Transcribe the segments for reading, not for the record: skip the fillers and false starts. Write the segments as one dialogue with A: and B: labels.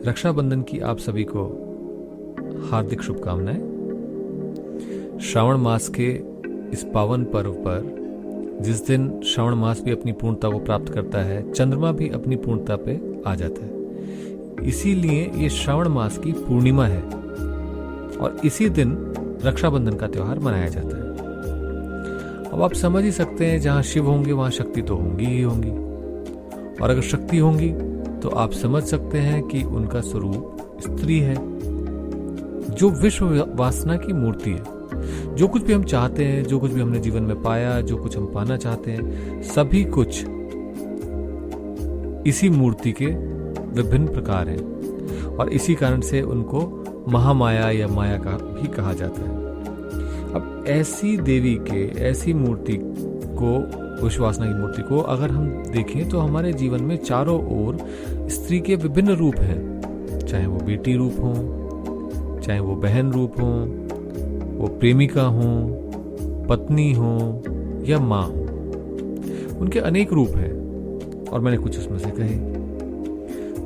A: रक्षाबंधन की आप सभी को हार्दिक शुभकामनाएं। श्रावण मास के इस पावन पर्व पर, जिस दिन श्रावण मास भी अपनी पूर्णता को प्राप्त करता है, चंद्रमा भी अपनी पूर्णता पे आ जाता है। इसीलिए ये श्रावण मास की पूर्णिमा है और इसी दिन रक्षाबंधन का त्योहार मनाया जाता है। अब आप समझ ही सकते हैं, जहां शिव होंगे वहां शक्ति तो होंगी ही होंगी, और अगर शक्ति होंगी तो आप समझ सकते हैं कि उनका स्वरूप स्त्री है, जो विश्व वासना की मूर्ति है। जो कुछ भी हम चाहते हैं, जो कुछ भी हमने जीवन में पाया, जो कुछ हम पाना चाहते हैं, सभी कुछ इसी मूर्ति के विभिन्न प्रकार हैं और इसी कारण से उनको महामाया या माया का भी कहा जाता है। अब ऐसी देवी के, ऐसी मूर्ति को, विश्ववासना की मूर्ति को अगर हम देखें तो हमारे जीवन में चारों ओर स्त्री के विभिन्न रूप हैं। चाहे वो बेटी रूप हो, चाहे वो बहन रूप हो, वो प्रेमिका हो, पत्नी हो या माँ हो, उनके अनेक रूप हैं और मैंने कुछ उसमें से कहे।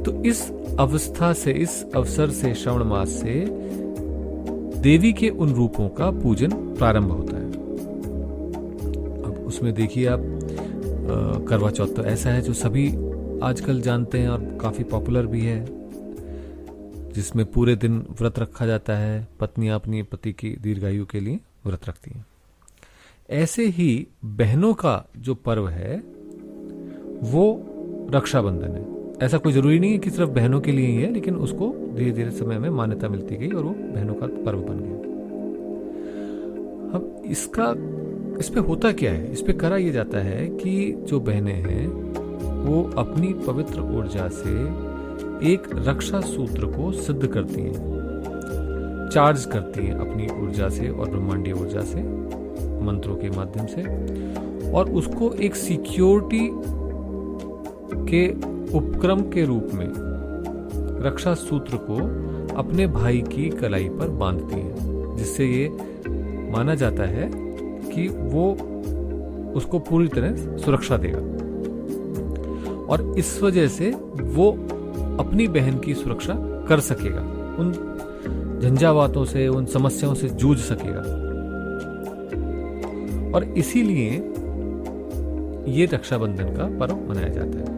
A: तो इस अवस्था से, इस अवसर से, श्रावण मास से देवी के उन रूपों का पूजन प्रारंभ होता है। अब उसमें देखिए आप, करवा चौथ तो ऐसा है जो सभी आजकल जानते हैं और काफी पॉपुलर भी है, जिसमें पूरे दिन व्रत रखा जाता है। पत्नियां अपनी पति की दीर्घायु के लिए व्रत रखती हैं। ऐसे ही बहनों का जो पर्व है वो रक्षाबंधन है। ऐसा कोई जरूरी नहीं है कि सिर्फ बहनों के लिए ही है, लेकिन उसको धीरे धीरे समय में मान्यता मिलती गई और वो बहनों का पर्व बन गया। अब इस पे होता क्या है? इस पे करा यह जाता है कि जो बहनें हैं वो अपनी पवित्र ऊर्जा से एक रक्षा सूत्र को सिद्ध करती हैं, चार्ज करती हैं अपनी ऊर्जा से और ब्रह्मांडीय ऊर्जा से, मंत्रों के माध्यम से, और उसको एक सिक्योरिटी के उपक्रम के रूप में रक्षा सूत्र को अपने भाई की कलाई पर बांधती हैं, जिससे ये माना जाता है कि वो उसको पूरी तरह सुरक्षा देगा और इस वजह से वो अपनी बहन की सुरक्षा कर सकेगा, उन झंझावातों से, उन समस्याओं से जूझ सकेगा। और इसीलिए ये रक्षाबंधन का पर्व मनाया जाता है।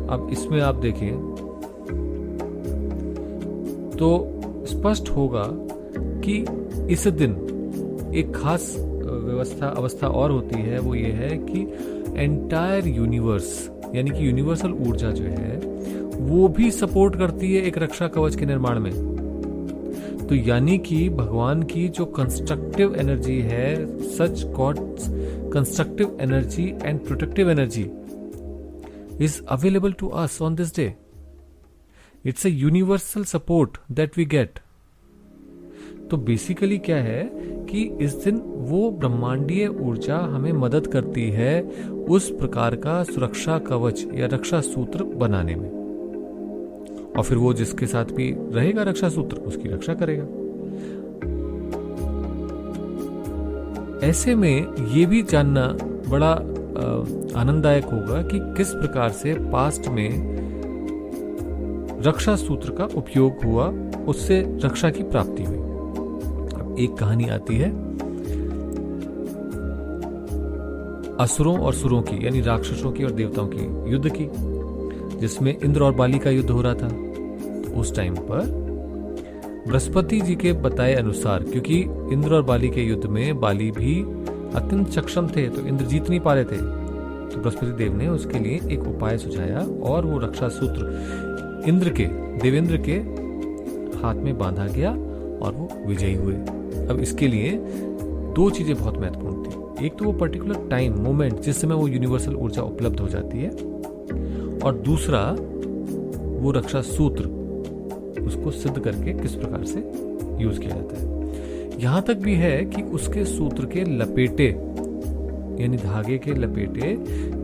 A: अब इसमें आप देखें तो स्पष्ट होगा कि इस दिन एक खास अवस्था और होती है। वो ये है कि एंटायर यूनिवर्स, यानी कि यूनिवर्सल ऊर्जा जो है वो भी सपोर्ट करती है एक रक्षा कवच के निर्माण में। तो यानी कि भगवान की जो कंस्ट्रक्टिव एनर्जी है, such God's constructive energy and protective energy is available to us on this day. It's a universal support that we get. तो बेसिकली क्या है कि इस दिन वो ब्रह्मांडीय ऊर्जा हमें मदद करती है उस प्रकार का सुरक्षा कवच या रक्षा सूत्र बनाने में, और फिर वो जिसके साथ भी रहेगा रक्षा सूत्र उसकी रक्षा करेगा। ऐसे में ये भी जानना बड़ा आनंददायक होगा कि किस प्रकार से पास्ट में रक्षा सूत्र का उपयोग हुआ, उससे रक्षा की प्राप्ति हुई। अब एक कहानी आती है असुरों और सुरों की, यानी राक्षसों की और देवताओं की युद्ध की, जिसमें इंद्र और बाली का युद्ध हो रहा था। उस टाइम पर बृहस्पति जी के बताए अनुसार, क्योंकि इंद्र और बाली के युद्ध में बाली भी अत्यंत सक्षम थे तो इंद्र जीत नहीं पा रहे थे, तो बृहस्पति देव ने उसके लिए एक उपाय सुझाया और वो रक्षा सूत्र देवेंद्र के हाथ में बांधा गया और वो विजयी हुए। अब इसके लिए दो चीजें बहुत महत्वपूर्ण थी। एक तो वो पर्टिकुलर टाइम मोमेंट जिस समय वो यूनिवर्सल ऊर्जा उपलब्ध हो जाती है, और दूसरा वो रक्षा सूत्र, उसको सिद्ध करके किस प्रकार से यूज किया जाता है। यहां तक भी है कि उसके सूत्र के लपेटे, यानी धागे के लपेटे,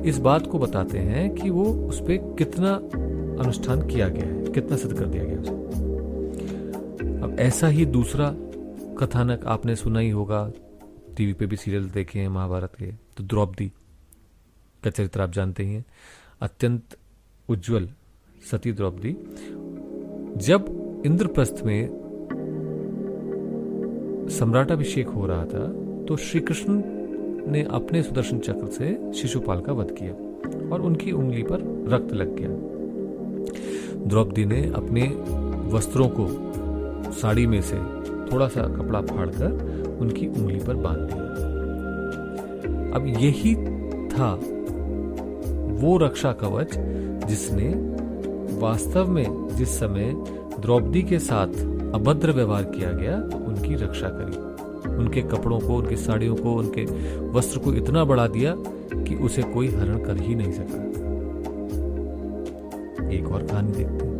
A: इस बात को बताते हैं कि वो उस पर कितना अनुष्ठान किया गया है, कितना सिद्ध कर दिया गया उसे। अब ऐसा ही दूसरा कथानक आपने सुना ही होगा, टीवी पे भी सीरियल देखे हैं महाभारत के, तो द्रौपदी का चरित्र आप जानते ही हैं। अत्यंत उज्जवल सती द्रौपदी, जब इंद्रप्रस्थ में सम्राटाभिषेक हो रहा था तो श्री कृष्ण ने अपने सुदर्शन चक्र से शिशुपाल का वध किया और उनकी उंगली पर रक्त लग गया। द्रौपदी ने अपने वस्त्रों को साड़ी में से थोड़ा सा कपड़ा फाड़कर उनकी उंगली पर बांध दिया। अब यही था वो रक्षा कवच जिसने वास्तव में जिस समय द्रौपदी के साथ अभद्र व्यवहार किया गया तो उनकी रक्षा करी, उनके कपड़ों को, उनकी साड़ियों को, उनके वस्त्र को इतना बढ़ा दिया कि उसे कोई हरण कर ही नहीं सका। एक और कहानी देखते हैं।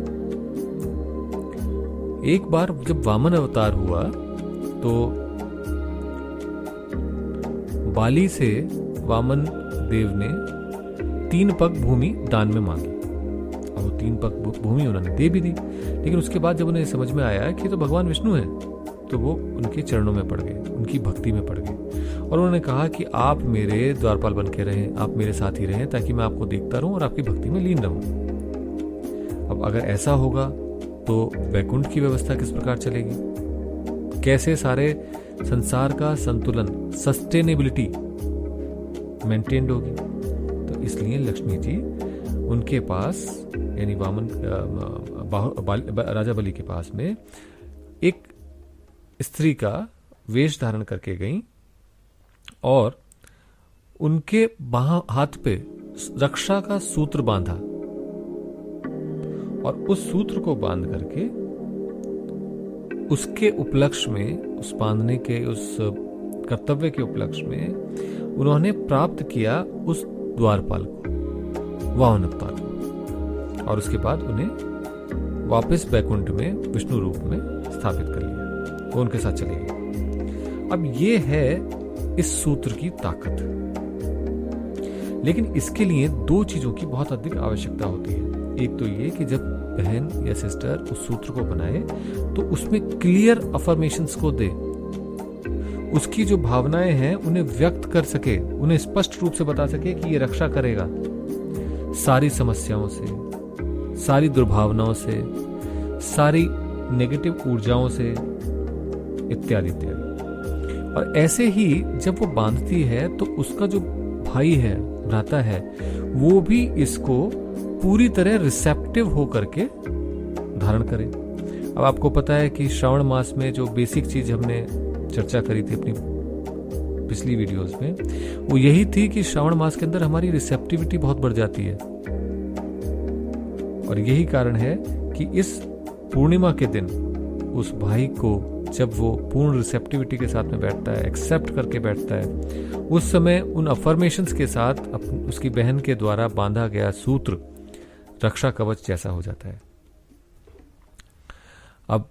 A: एक बार जब वामन अवतार हुआ तो बाली से वामन देव ने 3 पग भूमि दान में मांगी और वो 3 पग भूमि उन्होंने दे भी दी। लेकिन उसके बाद जब उन्हें समझ में आया कि तो भगवान विष्णु हैं तो वो उनके चरणों में पड़ गए, उनकी भक्ति में पड़ गए और उन्होंने कहा कि आप मेरे द्वारपाल बन के रहें, आप मेरे साथ ही रहें ताकि मैं आपको देखता रहूं और आपकी भक्ति में लीन रहूं। अब अगर ऐसा होगा तो वैकुंठ की व्यवस्था किस प्रकार चलेगी, कैसे सारे संसार का संतुलन, सस्टेनेबिलिटी मेंटेन्ड होगी। तो इसलिए लक्ष्मी जी उनके पास यानी वामन राजा बलि के पास में एक स्त्री का वेश धारण करके गईं और उनके हाथ पे रक्षा का सूत्र बांधा और उस सूत्र को बांध करके उसके उपलक्ष्य में, उस बांधने के उस कर्तव्य के उपलक्ष्य में उन्होंने प्राप्त किया उस द्वारपाल को, वामन अवतार को, और उसके बाद उन्हें वापस वैकुंठ में विष्णु रूप में स्थापित कर लिया, वो उनके साथ चले गए। अब ये है इस सूत्र की ताकत। लेकिन इसके लिए 2 चीजों की बहुत अधिक आवश्यकता होती है। एक तो ये कि जब बहन या सिस्टर उस सूत्र को बनाए तो उसमें क्लियर अफर्मेशंस को दे, उसकी जो भावनाएं हैं उन्हें व्यक्त कर सके, उन्हें स्पष्ट रूप से बता सके कि ये रक्षा करेगा सारी समस्याओं से, सारी दुर्भावनाओं से, सारी नेगेटिव ऊर्जाओं से, इत्यादि इत्यादि। और ऐसे ही जब वो बांधती है तो उसका जो भाई है, भ्राता है, वो भी इसको पूरी तरह रिसेप्टिव होकर के धारण करे। अब आपको पता है कि श्रावण मास में जो बेसिक चीज हमने चर्चा करी थी अपनी पिछली वीडियोस में, वो यही थी कि श्रावण मास के अंदर हमारी रिसेप्टिविटी बहुत बढ़ जाती है और यही कारण है कि इस पूर्णिमा के दिन उस भाई को जब वो पूर्ण रिसेप्टिविटी के साथ में बैठता है, एक्सेप्ट करके बैठता है, उस समय उन अफर्मेशंस के साथ उसकी बहन के द्वारा बांधा गया सूत्र रक्षा कवच जैसा हो जाता है। अब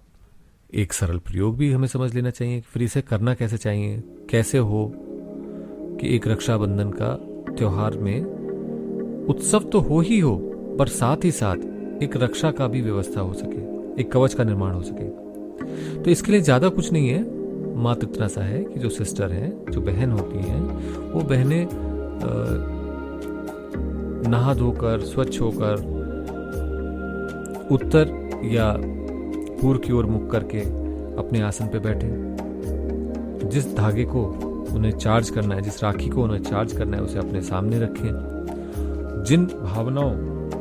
A: एक सरल प्रयोग भी हमें समझ लेना चाहिए कि फिर इसे करना कैसे चाहिए, कैसे हो कि एक रक्षाबंधन का त्योहार में उत्सव तो हो ही हो पर साथ ही साथ एक रक्षा का भी व्यवस्था हो सके, एक कवच का निर्माण हो सके। तो इसके लिए ज्यादा कुछ नहीं है, मात्र इतना सा है कि जो सिस्टर हैं, जो बहन होती हैं, वो बहनें नहा धोकर स्वच्छ होकर उत्तर या पूर्व की ओर मुख करके अपने आसन पे बैठे। जिस धागे को उन्हें चार्ज करना है, जिस राखी को उन्हें चार्ज करना है, उसे अपने सामने रखें। जिन भावनाओं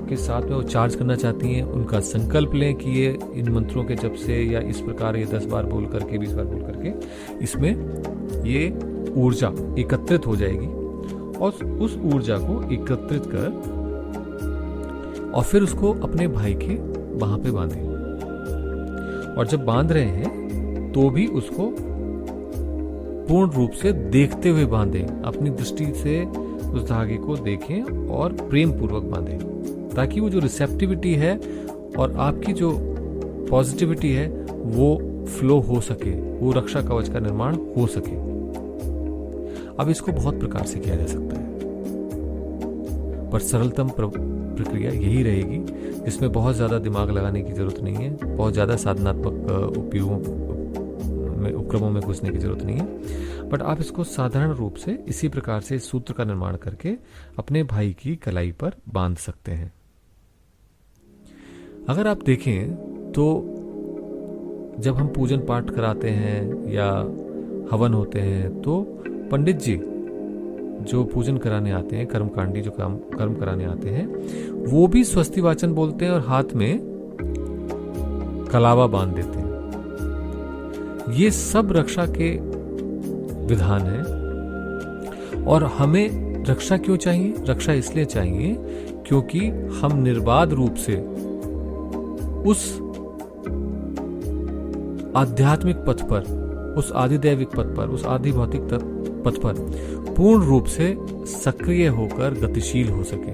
A: के साथ में वो चार्ज करना चाहती हैं उनका संकल्प लें कि ये इन मंत्रों के जप से या इस प्रकार ये 10 बार बोल करके, 20 बार बोल करके इसमें ये ऊर्जा एकत्रित हो जाएगी और उस ऊर्जा को एकत्रित कर और फिर उसको अपने भाई के वहां पे बांधे। और जब बांध रहे हैं तो भी उसको पूर्ण रूप से देखते हुए बांधें, अपनी दृष्टि से उस धागे को देखें और प्रेम पूर्वक बांधें, ताकि वो जो रिसेप्टिविटी है और आपकी जो पॉजिटिविटी है वो फ्लो हो सके, वो रक्षा कवच का निर्माण हो सके। अब इसको बहुत प्रकार से किया जा सकता है, पर सरलतम प्रक्रिया यही रहेगी जिसमें बहुत ज्यादा दिमाग लगाने की जरूरत नहीं है, बहुत ज्यादा साधनात्मक उपक्रमों में घुसने की जरूरत नहीं है, बट आप इसको साधारण रूप से इसी प्रकार से सूत्र का निर्माण करके अपने भाई की कलाई पर बांध सकते हैं। अगर आप देखें तो जब हम पूजन पाठ कराते हैं या हवन होते हैं तो पंडित जी जो पूजन कराने आते हैं, कर्मकांडी जो कर्म कराने आते हैं, वो भी स्वस्ति वाचन बोलते हैं और हाथ में कलावा बांध देते हैं। ये सब रक्षा के विधान है। और हमें रक्षा क्यों चाहिए? रक्षा इसलिए चाहिए क्योंकि हम निर्बाध रूप से उस आध्यात्मिक पथ पर, उस आदिदैविक पथ पर, उस आदि भौतिक पथ पर पूर्ण रूप से सक्रिय होकर गतिशील हो सके।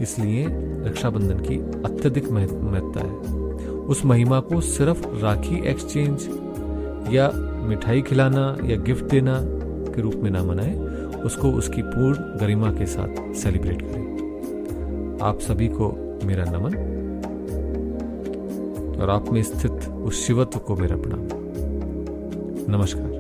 A: इसलिए रक्षाबंधन की अत्यधिक महत्ता है। उस महिमा को सिर्फ राखी एक्सचेंज या मिठाई खिलाना या गिफ्ट देना के रूप में ना मनाएं, उसको उसकी पूर्ण गरिमा के साथ सेलिब्रेट करें। आप सभी को मेरा नमन और आप में स्थित उस शिवत्व को मेरा प्रणाम। नमस्कार।